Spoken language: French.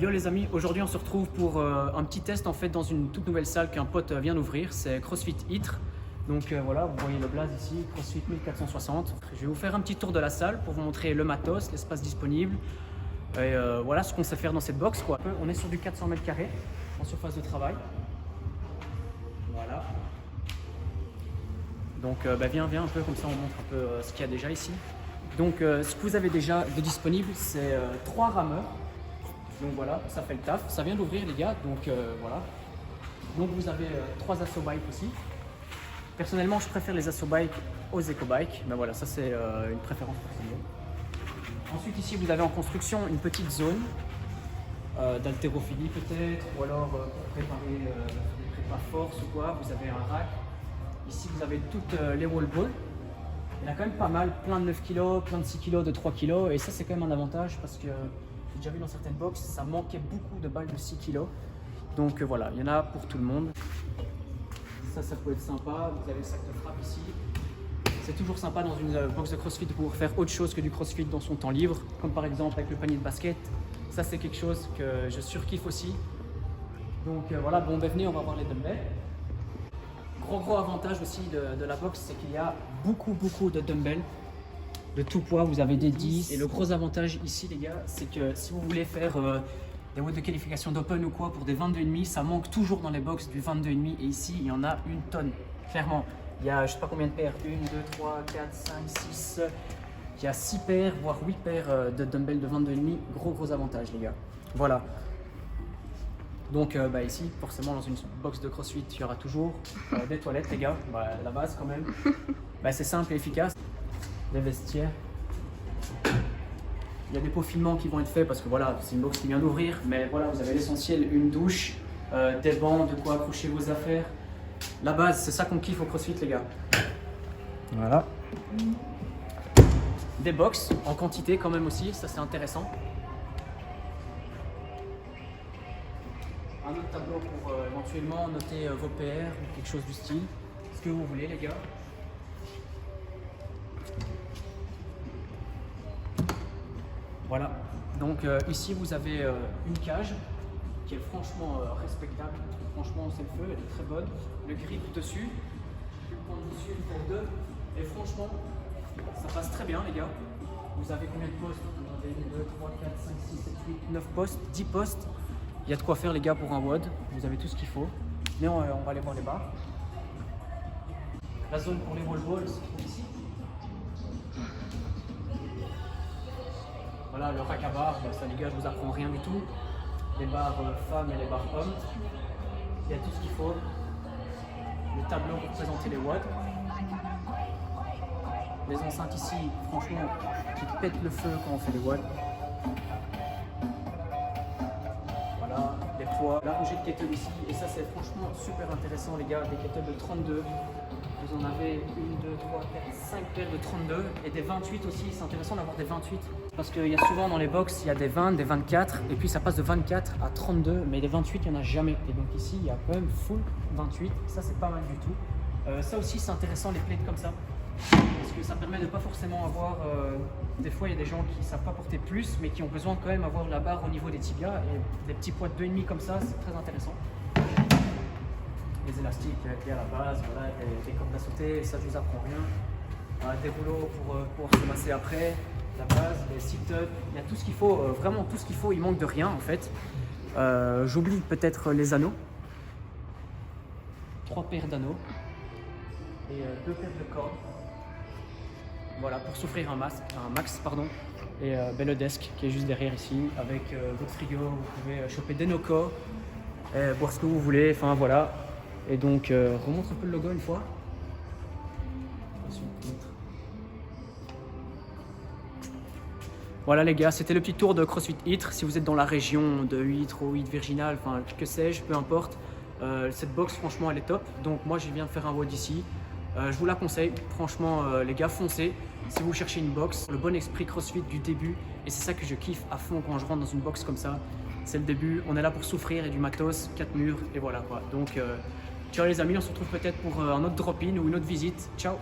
Yo les amis, aujourd'hui on se retrouve pour un petit test en fait dans une toute nouvelle salle qu'un pote vient d'ouvrir, c'est CrossFit Ytre. Donc voilà, vous voyez le blaze ici, CrossFit 1460. Je vais vous faire un petit tour de la salle pour vous montrer le matos, l'espace disponible et voilà ce qu'on sait faire dans cette box quoi. On est sur du 400 mètres carrés en surface de travail. Voilà. Donc viens un peu comme ça on montre un peu ce qu'il y a déjà ici. Donc ce que vous avez déjà de disponible c'est 3 rameurs. Donc voilà, ça fait le taf. Ça vient d'ouvrir les gars, donc voilà. Donc vous avez 3 assaut bikes aussi. Personnellement, je préfère les assaut bikes aux eco bikes, mais voilà, ça c'est une préférence personnelle. Ensuite ici, vous avez en construction une petite zone d'haltérophilie peut-être, ou alors pour préparer des prépas force ou quoi. Vous avez un rack. Ici, vous avez toutes les wall balls. Il y en a quand même pas mal, plein de 9 kg, plein de 6 kg, de 3 kg, et ça c'est quand même un avantage parce que j'ai déjà vu dans certaines boxes, ça manquait beaucoup de balles de 6 kg. Donc voilà, il y en a pour tout le monde. Ça peut être sympa. Vous avez le sac de frappe ici. C'est toujours sympa dans une box de CrossFit de pouvoir faire autre chose que du CrossFit dans son temps libre. Comme par exemple avec le panier de basket. Ça c'est quelque chose que je surkiffe aussi. Donc voilà, bon venez, on va voir les dumbbells. Gros avantage aussi de la box, c'est qu'il y a beaucoup de dumbbells. De tout poids, vous avez des 10. Et le gros avantage ici les gars, c'est que si vous voulez faire des watts de qualification d'open ou quoi pour des 22,5, ça manque toujours dans les box du 22,5 et ici il y en a une tonne, clairement. Il y a je sais pas combien de paires, 1, 2, 3, 4, 5, 6, il y a 6 paires voire 8 paires de dumbbells de 22,5, gros avantage les gars. Voilà. Donc ici, forcément dans une box de CrossFit, il y aura toujours des toilettes les gars, la base quand même. C'est simple et efficace. Des vestiaires. Il y a des peaufinements qui vont être faits parce que voilà, c'est une box qui vient d'ouvrir, mais voilà, vous avez l'essentiel, une douche, des bancs, de quoi accrocher vos affaires. La base, c'est ça qu'on kiffe au CrossFit les gars. Voilà. Des box en quantité quand même aussi, ça c'est intéressant. Un autre tableau pour éventuellement noter vos PR ou quelque chose du style, ce que vous voulez les gars. Voilà, donc ici vous avez une cage qui est franchement respectable, franchement c'est le feu, elle est très bonne. Le grip dessus, je vais prendre dessus une pour deux, et franchement ça passe très bien les gars. Vous avez combien de postes? Vous avez 1, 2, 3, 4, 5, 6, 7, 8, 9 postes, 10 postes. Il y a de quoi faire les gars pour un WOD, vous avez tout ce qu'il faut. Mais on va aller voir les barres. La zone pour les wall balls se trouve ici. Voilà, le rack à barres, ça les gars, je vous apprends rien du tout. Les barres femmes et les barres hommes. Il y a tout ce qu'il faut. Le tableau pour présenter les watts. Les enceintes ici, franchement, qui pètent le feu quand on fait les watts. Voilà, les poids. La rangée de kettle ici, et ça c'est franchement super intéressant les gars, des kettles de 32. Vous en avez 1, 2, 3, 4, 5 paires de 32 et des 28 aussi. C'est intéressant d'avoir des 28 parce qu'il y a souvent dans les box, il y a des 20, des 24 et puis ça passe de 24 à 32, mais des 28, il n'y en a jamais. Et donc ici, il y a quand même full 28. Ça, c'est pas mal du tout. Ça aussi, c'est intéressant les plates comme ça parce que ça permet de pas forcément avoir. Des fois, il y a des gens qui ne savent pas porter plus, mais qui ont besoin quand même d'avoir la barre au niveau des tibias et des petits poids de 2,5 comme ça, c'est très intéressant. Les élastiques qu'il y a à la base, voilà, des cordes à sauter, ça je vous apprends rien. Voilà, des rouleaux pour pouvoir se masser après, la base, les sit-ups, il y a tout ce qu'il faut, vraiment tout ce qu'il faut, il manque de rien en fait. J'oublie peut-être les anneaux. 3 paires d'anneaux et 2 paires de cordes. Voilà, pour s'offrir un max. Et le desk qui est juste derrière ici, avec votre frigo, vous pouvez choper des Noco, boire ce que vous voulez, enfin voilà. Et donc, remontre un peu le logo une fois. Voilà les gars, c'était le petit tour de CrossFit Ytre. Si vous êtes dans la région de Ytre ou Ytre Virginal, enfin que sais-je, peu importe. Cette box franchement elle est top. Donc moi je viens de faire un WOD ici. Je vous la conseille, franchement les gars foncez. Si vous cherchez une box, le bon esprit CrossFit du début. Et c'est ça que je kiffe à fond quand je rentre dans une box comme ça. C'est le début, on est là pour souffrir et du matos, 4 murs et voilà quoi. Donc ciao les amis, on se retrouve peut-être pour un autre drop-in ou une autre visite. Ciao.